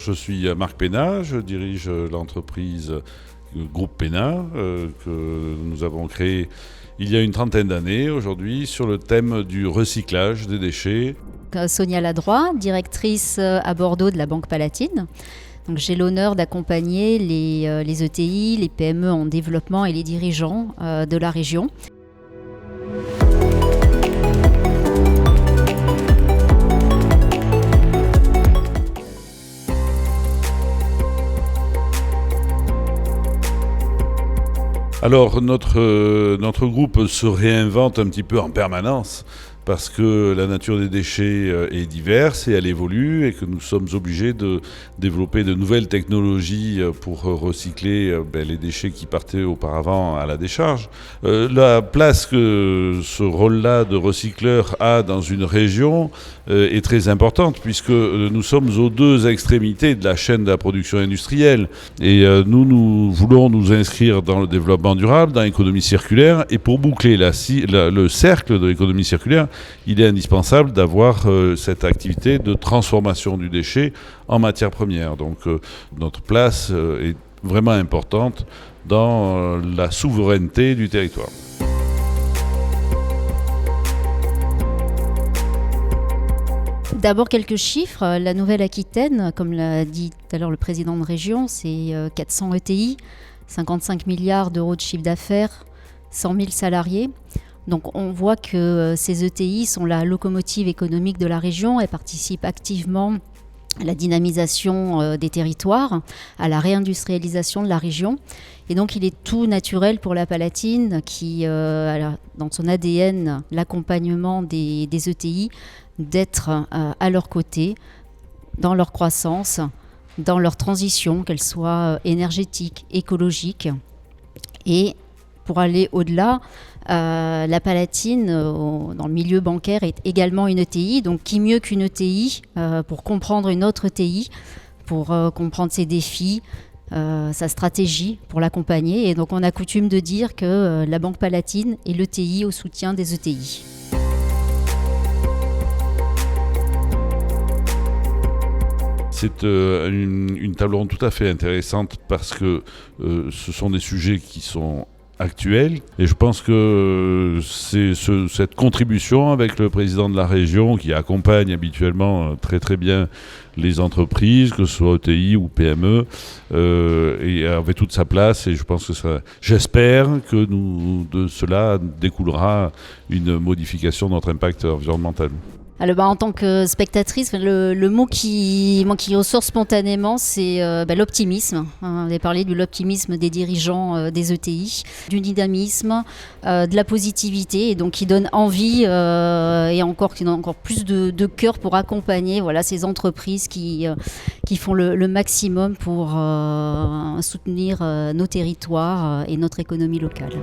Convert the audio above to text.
Je suis Marc Pénat, je dirige l'entreprise Groupe Pénat que nous avons créée il y a une trentaine d'années aujourd'hui sur le thème du recyclage des déchets. Sonia Ladroit, directrice à Bordeaux de la Banque Palatine. Donc, j'ai l'honneur d'accompagner les ETI, les PME en développement et les dirigeants de la région. Alors notre groupe se réinvente un petit peu en permanence parce que la nature des déchets est diverse et elle évolue et que nous sommes obligés de développer de nouvelles technologies pour recycler les déchets qui partaient auparavant à la décharge. La place que ce rôle-là de recycleur a dans une région est très importante puisque nous sommes aux deux extrémités de la chaîne de la production industrielle et nous voulons nous inscrire dans le développement durable, dans l'économie circulaire, et pour boucler le cercle de l'économie circulaire, il est indispensable d'avoir cette activité de transformation du déchet en matière première. Donc notre place est vraiment importante dans la souveraineté du territoire. D'abord quelques chiffres. La Nouvelle-Aquitaine, comme l'a dit tout à l'heure le président de région, c'est 400 ETI, 55 milliards d'euros de chiffre d'affaires, 100 000 salariés. Donc on voit que ces ETI sont la locomotive économique de la région. Elles participent activement à la dynamisation des territoires, à la réindustrialisation de la région. Et donc il est tout naturel pour la Palatine qui a dans son ADN l'accompagnement des ETI d'être à leur côté dans leur croissance, dans leur transition, qu'elle soit énergétique, écologique. Et pour aller au-delà, la Palatine, dans le milieu bancaire, est également une ETI. Donc, qui mieux qu'une ETI pour comprendre une autre ETI, pour comprendre ses défis, sa stratégie, pour l'accompagner. Et donc, on a coutume de dire que la Banque Palatine est l'ETI au soutien des ETI. C'est une table ronde tout à fait intéressante parce que ce sont des sujets qui sont actuels et je pense que c'est cette contribution avec le président de la région qui accompagne habituellement très très bien les entreprises, que ce soit ETI ou PME, et avait toute sa place et je pense que j'espère que de cela découlera une modification de notre impact environnemental. Alors, en tant que spectatrice, le mot qui ressort spontanément, c'est l'optimisme. On avait parlé de l'optimisme des dirigeants des ETI, du dynamisme, de la positivité, et donc qui donne envie qui donne encore plus de cœur pour accompagner ces entreprises qui font le maximum pour soutenir nos territoires et notre économie locale.